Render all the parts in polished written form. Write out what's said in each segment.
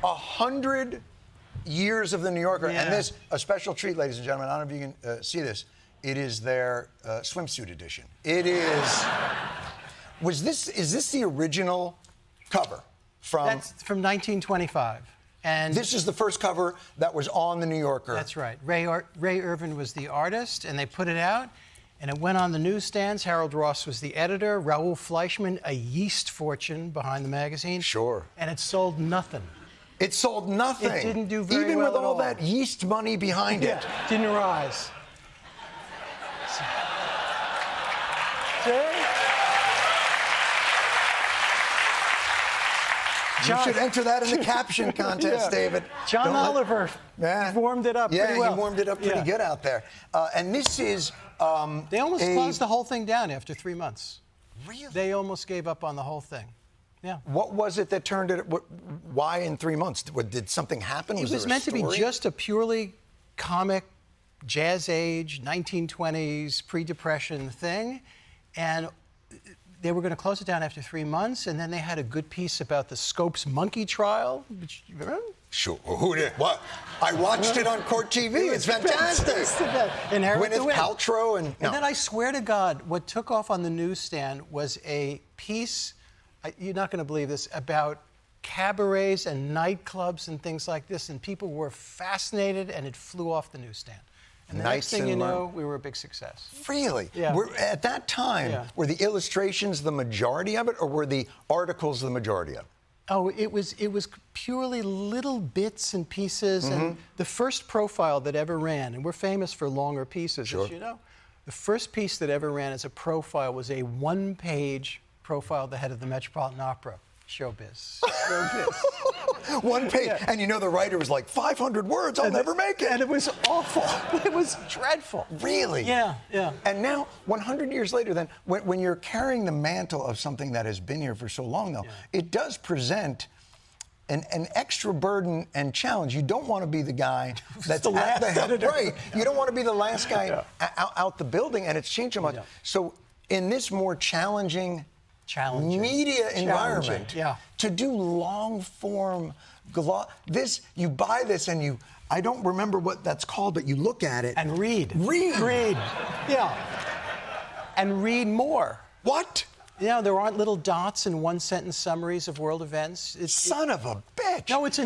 100 years of the New Yorker, and this a special treat, ladies and gentlemen. I don't know if you can see this. It is their swimsuit edition. It is. Is this the original cover from? That's from 1925. And this is the first cover that was on the New Yorker. That's right. Ray Irvin was the artist, and they put it out, and it went on the newsstands. Harold Ross was the editor. Raoul Fleischman, a yeast fortune behind the magazine. Sure. And it sold nothing. It sold nothing. It didn't do very Even well with all at all. that yeast money behind it. Didn't rise. See? You should enter that in the caption contest, David. John Oliver warmed it up pretty well. Yeah, he warmed it up pretty good out there. And this is... they almost closed the whole thing down after 3 months. Really? They almost gave up on the whole thing. Yeah. What was it that turned it... Why in 3 months? Did something happen? It was meant to be just a purely comic, jazz age, 1920s, pre-Depression thing. And they were going to close it down after 3 months, and then they had a good piece about the Scopes monkey trial. Which, sure. Who did? What? I watched it on Court TV. It's fantastic. Gwyneth Paltrow and... And then I swear to God, what took off on the newsstand was a piece, you're not going to believe this, about cabarets and nightclubs and things like this, and people were fascinated, and it flew off the newsstand. And the next thing you know, we were a big success. Really? Yeah. At that time, were the illustrations the majority of it, or were the articles the majority of it? Oh, it was purely little bits and pieces. And the first profile that ever ran, and we're famous for longer pieces, as you know, the first piece that ever ran as a profile was a one-page profile of the head of the Metropolitan Opera. Showbiz. Showbiz. One page. Yeah. And you know the writer was like, 500 words, I'll never make it. And it was awful. It was dreadful. Really? Yeah, yeah. And now, 100 years later, then, when you're carrying the mantle of something that has been here for so long, though, it does present an extra burden and challenge. You don't want to be the guy that's the last editor. Right. You don't want to be the last guy out the building, and it's changed so much. Yeah. So, in this more challenging media environment, to do long-form, you buy this and I don't remember what that's called, but you look at it. And read. Read. Yeah. And read more. What? Yeah, there aren't little dots and one-sentence summaries of world events. Son of a bitch. No, it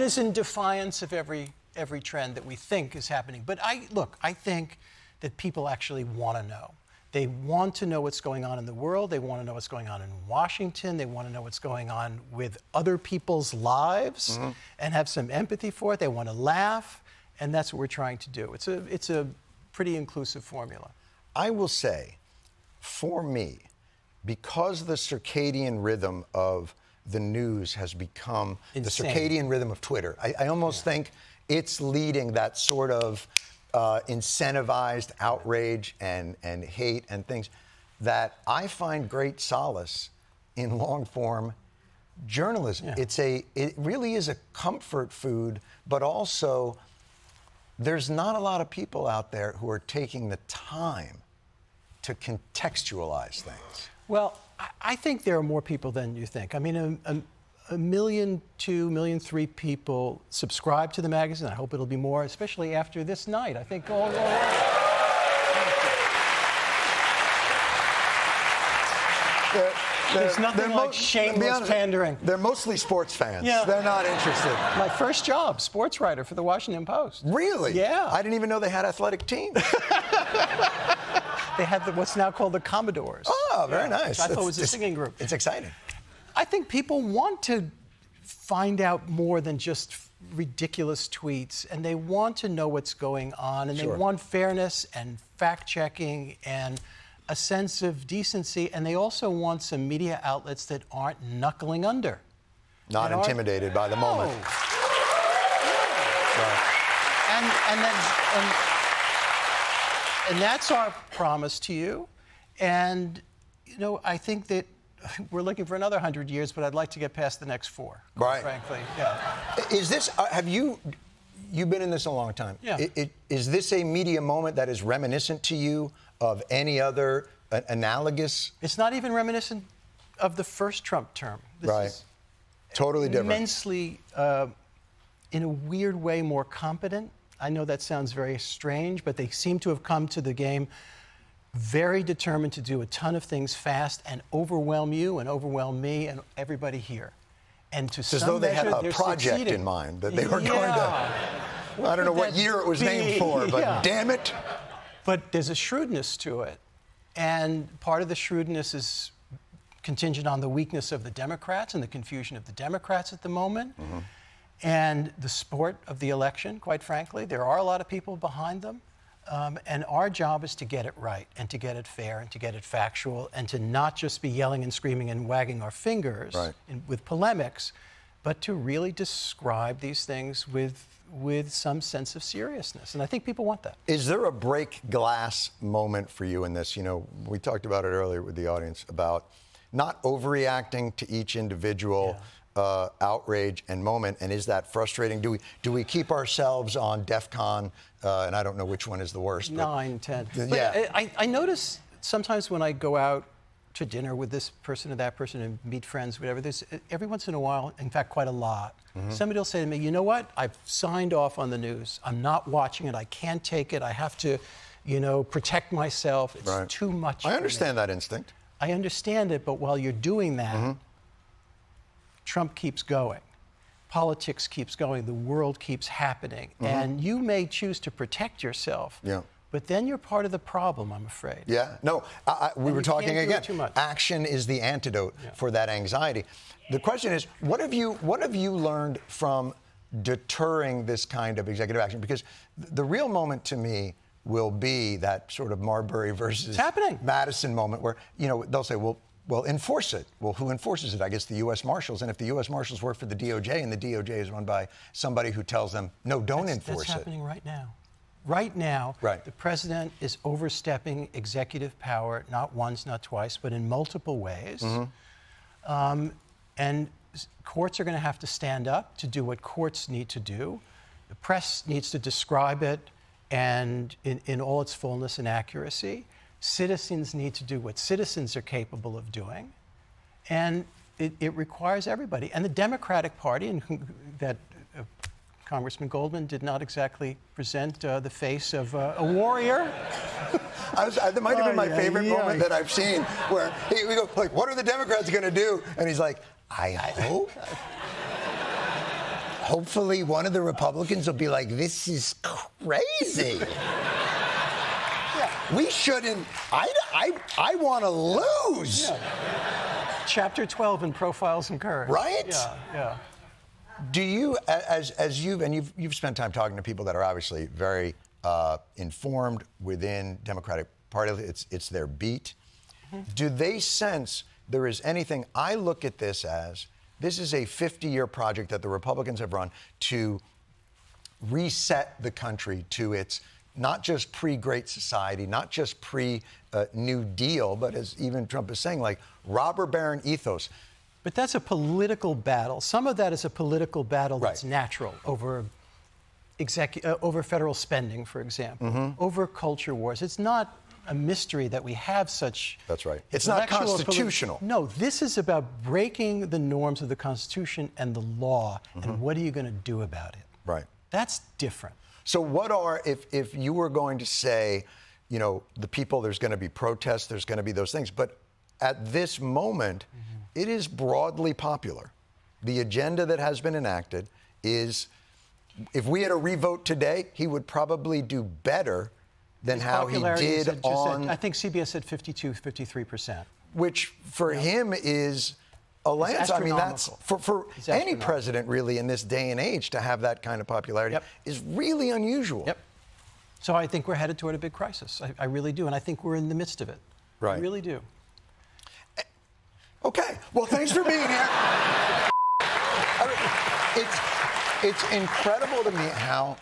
is in defiance of every trend that we think is happening. But I think that people actually want to know. They want to know what's going on in the world. They want to know what's going on in Washington. They want to know what's going on with other people's lives and have some empathy for it. They want to laugh, and that's what we're trying to do. It's a pretty inclusive formula. I will say, for me, because the circadian rhythm of the news has become the circadian rhythm of Twitter, I almost think it's leading that sort of incentivized outrage and hate and things that I find great solace in long-form journalism. Yeah. It really is a comfort food, but also there's not a lot of people out there who are taking the time to contextualize things. Well, I think there are more people than you think. I mean, a million, 2 million, 3 people subscribe to the magazine. I hope it'll be more, especially after this night. I think all there's nothing like shameless pandering. They're mostly sports fans. Yeah. They're not interested. My first job, sports writer for the Washington Post. Really? Yeah. I didn't even know they had athletic teams. They had what's now called the Commodores. Oh, very nice. I thought it was a singing group. It's exciting. I think people want to find out more than just ridiculous tweets, and they want to know what's going on, and they want fairness and fact-checking and a sense of decency, and they also want some media outlets that aren't knuckling under. Not intimidated by the moment. And that's our promise to you. And, I think that we're looking for another 100 years, but I'd like to get past the next 4. Right. Frankly, yeah. Is this, you've been in this a long time. Yeah. Is this a media moment that is reminiscent to you of any other analogous? It's not even reminiscent of the first Trump term. This is Totally different. Immensely, in a weird way, more competent. I know that sounds very strange, but they seem to have come to the game very determined to do a ton of things fast and overwhelm you and overwhelm me and everybody here. And to It's as some though they had measure, a project succeeding. in mind that they were going to. Well, I don't know what year it was named for, but damn it. But there's a shrewdness to it. And part of the shrewdness is contingent on the weakness of the Democrats and the confusion of the Democrats at the moment. And the sport of the election, quite frankly. There are a lot of people behind them. And our job is to get it right and to get it fair and to get it factual and to not just be yelling and screaming and wagging our fingers with polemics, but to really describe these things with some sense of seriousness. And I think people want that. Is there a break glass moment for you in this? You know, we talked about it earlier with the audience about not overreacting to each individual outrage and moment, and is that frustrating? Do we keep ourselves on DEFCON, and I don't know which one is the worst. 9, 10. Yeah. But I notice sometimes when I go out to dinner with this person or that person and meet friends, whatever, there's every once in a while, in fact, quite a lot, somebody will say to me, you know what, I've signed off on the news. I'm not watching it. I can't take it. I have to, protect myself. It's too much. I understand that instinct. I understand it, but while you're doing that, Trump keeps going. Politics keeps going. The world keeps happening. And you may choose to protect yourself, but then you're part of the problem, I'm afraid. Yeah. No, we were talking again. Too much. Action is the antidote for that anxiety. The question is, what have you learned from deterring this kind of executive action? Because the real moment to me will be that sort of Marbury versus Madison moment where, they'll say, well, enforce it. Well, who enforces it? I guess the U.S. Marshals. And if the U.S. Marshals work for the DOJ and the DOJ is run by somebody who tells them, no, don't enforce it. That's happening right now. Right now, the president is overstepping executive power, not once, not twice, but in multiple ways. And courts are going to have to stand up to do what courts need to do. The press needs to describe it and in all its fullness and accuracy. Citizens need to do what citizens are capable of doing. And it requires everybody. And the Democratic Party, and that Congressman Goldman did not exactly present the face of a warrior. That might have been my favorite moment that I've seen, where we go, like, what are the Democrats going to do? And he's like, I hope. Hopefully one of the Republicans will be like, this is crazy. We shouldn't. I want to lose. Chapter 12 in Profiles in Courage. Right? Yeah. Do you, as you've spent time talking to people that are obviously very informed within Democratic Party, it's their beat. Do they sense there is anything? I look at this as this is a 50-year project that the Republicans have run to reset the country to its not just pre-Great Society, not just pre-New Deal, but as even Trump is saying, like robber baron ethos. But that's a political battle. Some of that is a political battle that's natural over federal spending, for example, over culture wars. It's not a mystery that we have such. That's right. It's not constitutional. No, this is about breaking the norms of the Constitution and the law, and what are you going to do about it? Right. That's different. So what are, if you were going to say, the people, there's going to be protests, there's going to be those things, but at this moment, it is broadly popular. The agenda that has been enacted is, if we had a revote today, he would probably do better than how he did on... I think CBS said 53%. Which for him is a landslide. I mean, that's for any president really in this day and age to have that kind of popularity is really unusual. So I think we're headed toward a big crisis. I really do. And I think we're in the midst of it. Right. I really do. Okay. Well, thanks for being here. It's incredible to me how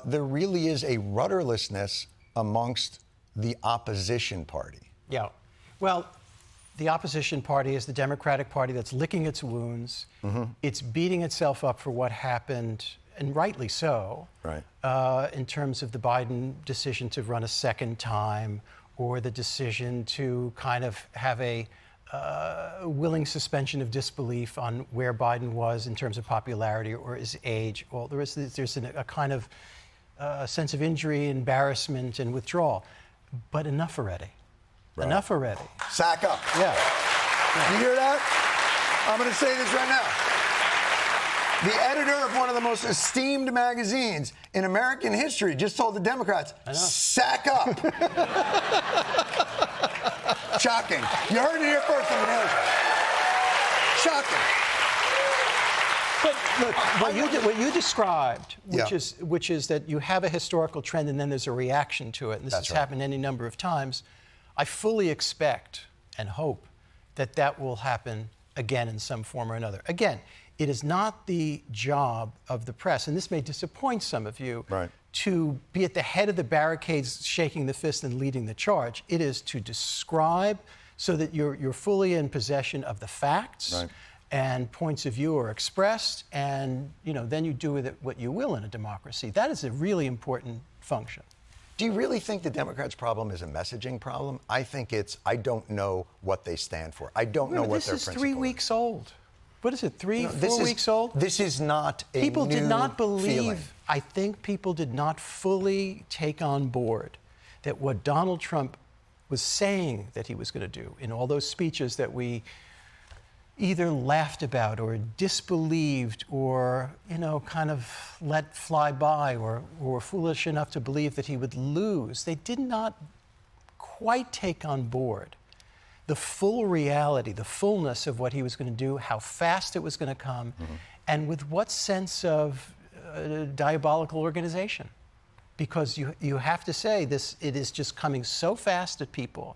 there really is a rudderlessness amongst the opposition party. Yeah. Well, the opposition party is the Democratic Party that's licking its wounds. It's beating itself up for what happened, and rightly so, in terms of the Biden decision to run a second time, or the decision to kind of have a willing suspension of disbelief on where Biden was in terms of popularity or his age. Well, there's a kind of sense of injury, embarrassment, and withdrawal. But enough already. Right. Enough already. Sack up. Yeah. You hear that? I'm going to say this right now. The editor of one of the most esteemed magazines in American history just told the Democrats, sack up. Shocking. You heard it here first on the news. Shocking. But look, what you described, which is that you have a historical trend and then there's a reaction to it, and this has happened any number of times, I fully expect and hope that that will happen again in some form or another. Again, it is not the job of the press, and this may disappoint some of you, to be at the head of the barricades, shaking the fist and leading the charge. It is to describe so that you're fully in possession of the facts, and points of view are expressed, and then you do with it what you will in a democracy. That is a really important function. Do you really think the Democrats' problem is a messaging problem? I think it's, I don't know what they stand for. I don't know what their principle is. This is 3 weeks old. What is it, 4 weeks old? This is not a People new did not believe, feeling. I think people did not fully take on board that what Donald Trump was saying that he was going to do in all those speeches that we either laughed about or disbelieved or, kind of let fly by or were foolish enough to believe that he would lose. They did not quite take on board the full reality, the fullness of what he was going to do, how fast it was going to come, and with what sense of diabolical organization. Because you have to say this, it is just coming so fast at people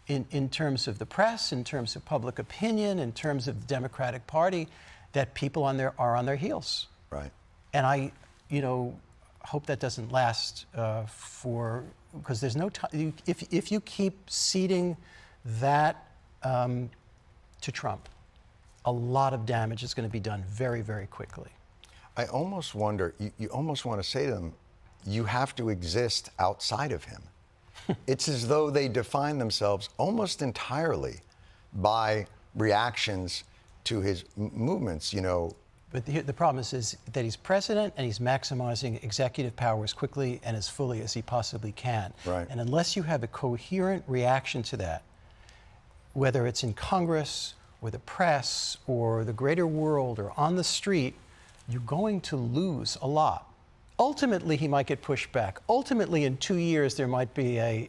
in terms of the press, in terms of public opinion, in terms of the Democratic Party, that people are on their heels. Right. And I, hope that doesn't last because there's no time. If you keep ceding that to Trump, a lot of damage is going to be done very, very quickly. I almost wonder, you almost want to say to them, you have to exist outside of him. It's as though they define themselves almost entirely by reactions to his movements, But the problem is that he's president and he's maximizing executive power as quickly and as fully as he possibly can. Right. And unless you have a coherent reaction to that, whether it's in Congress or the press or the greater world or on the street, you're going to lose a lot. Ultimately, he might get pushed back. Ultimately, in 2 years, there might be a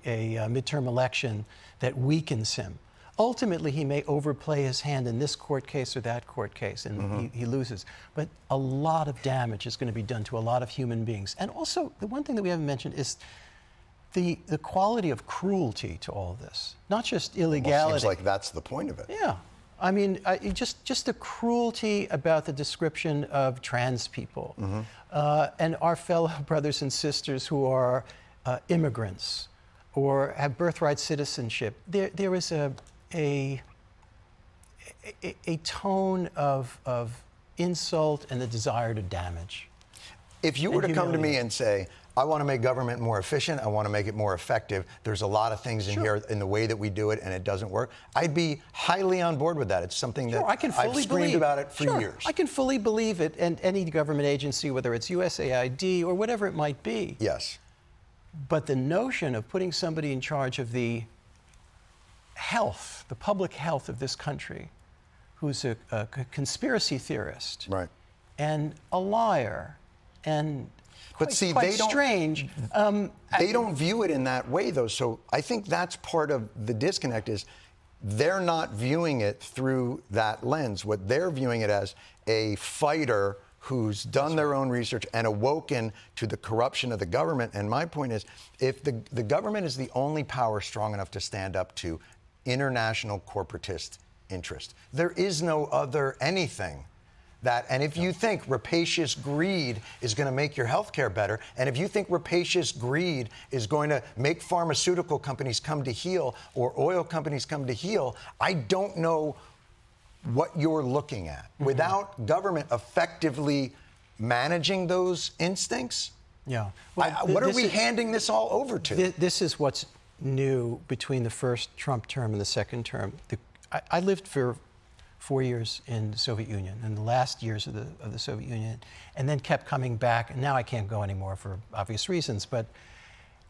midterm election that weakens him. Ultimately, he may overplay his hand in this court case or that court case, and he loses. But a lot of damage is going to be done to a lot of human beings. And also, the one thing that we haven't mentioned is the quality of cruelty to all of this, not just illegality. Well, seems like that's the point of it. Yeah. I mean, just the cruelty about the description of trans people and our fellow brothers and sisters who are immigrants or have birthright citizenship. There is a tone of insult and the desire to damage. If you were to come to me and say, I want to make government more efficient, I want to make it more effective, there's a lot of things in here in the way that we do it and it doesn't work, I'd be highly on board with that. It's something that I've screamed about it for years. I can fully believe it, and any government agency, whether it's USAID or whatever it might be. Yes. But the notion of putting somebody in charge of the health, the public health of this country, who's a conspiracy theorist, and a liar, and quite strange. They don't view it in that way, though. So I think that's part of the disconnect is they're not viewing it through that lens. What they're viewing it as a fighter who's done their own research and awoken to the corruption of the government. And my point is, if the government is the only power strong enough to stand up to international corporatist interest, there is no other anything. And if you think rapacious greed is going to make your health care better, and if you think rapacious greed is going to make pharmaceutical companies come to heel or oil companies come to heel, I don't know what you're looking at. Without government effectively managing those instincts, what are we handing this all over to? This is what's new between the first Trump term and the second term. I lived for 4 years in the Soviet Union, in the last years of the Soviet Union, and then kept coming back. And now I can't go anymore for obvious reasons. But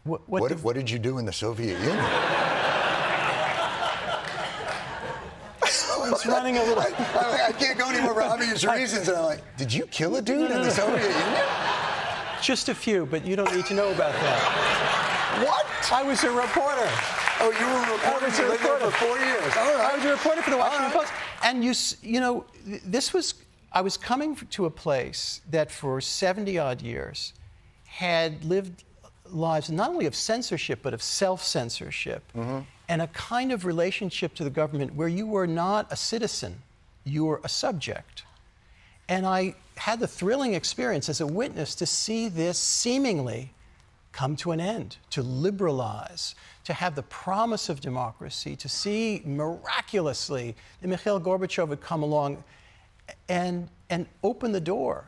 what did you do in the Soviet Union? I was running a little. I can't go anymore for obvious reasons. And I'm like, did you kill a dude in the Soviet Union? Just a few, but you don't need to know about that. What? I was a reporter. Oh, you were a reporter. I was a reporter for 4 years. All right. I was a reporter for the Washington Post. And you know, I was coming to a place that for 70-odd years had lived lives not only of censorship, but of self-censorship, and a kind of relationship to the government where you were not a citizen, you were a subject. And I had the thrilling experience as a witness to see this seemingly come to an end, to liberalize, to have the promise of democracy, to see miraculously that Mikhail Gorbachev would come along and open the door.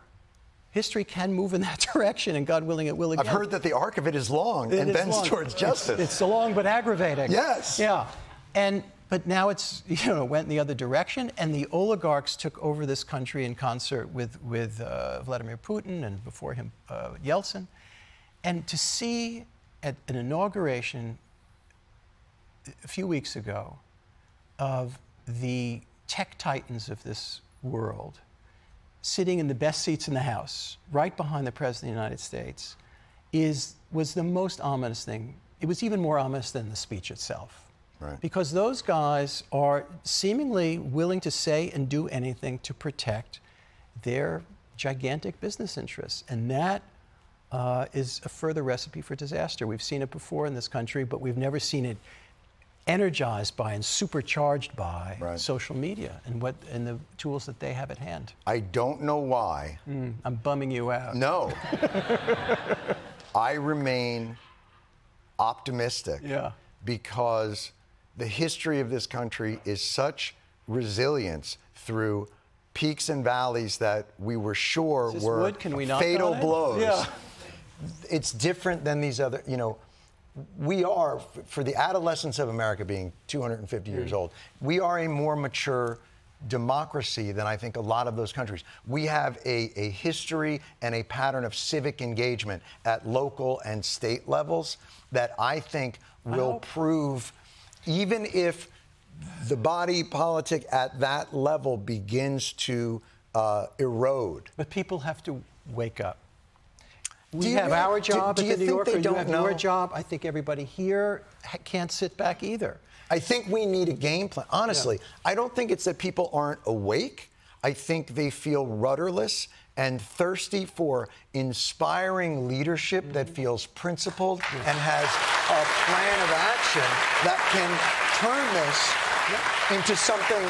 History can move in that direction, and God willing, it will again. I've heard that the arc of it is long and bends towards justice. It's long but aggravating. Yes. Yeah. But now it's, went in the other direction, and the oligarchs took over this country in concert with Vladimir Putin and before him Yeltsin. And to see at an inauguration a few weeks ago of the tech titans of this world sitting in the best seats in the House, right behind the President of the United States, was the most ominous thing. It was even more ominous than the speech itself. Right. Because those guys are seemingly willing to say and do anything to protect their gigantic business interests. And that is a further recipe for disaster. We've seen it before in this country, but we've never seen it energized by and supercharged by social media and the tools that they have at hand. I don't know why. I'm bumming you out. No. I remain optimistic because the history of this country is such resilience through peaks and valleys that we were sure were fatal blows. Yeah. It's different than these other, we are, for the adolescence of America being 250 years old, we are a more mature democracy than I think a lot of those countries. We have a history and a pattern of civic engagement at local and state levels that I think will prove, even if the body politic at that level begins to erode. But people have to wake up. We have our job at the New Yorker, you have your job. I think everybody here can't sit back either. I think we need a game plan. Honestly, I don't think it's that people aren't awake. I think they feel rudderless and thirsty for inspiring leadership that feels principled and has a plan of action that can turn this into something.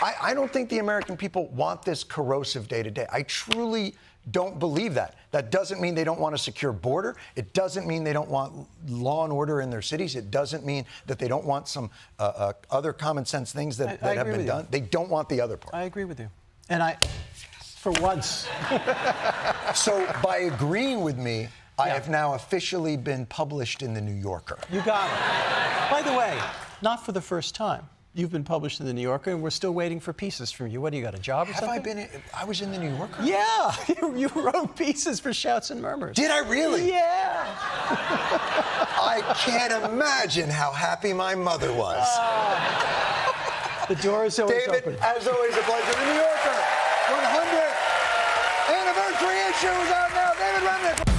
I don't think the American people want this corrosive day-to-day. I truly don't believe that. That doesn't mean they don't want a secure border. It doesn't mean they don't want law and order in their cities. It doesn't mean that they don't want some other common sense things that have been done. They don't want the other part. I agree with you. And for once. So by agreeing with me, I have now officially been published in the New Yorker. You got it. By the way, not for the first time. You've been published in the New Yorker, and we're still waiting for pieces from you. What do you got, a job or something? I was in the New Yorker? Yeah, you wrote pieces for Shouts and Murmurs. Did I really? Yeah. I can't imagine how happy my mother was. The door is always David, open. as always, a pleasure. The New Yorker, 100th anniversary issue is out now. David Remnick.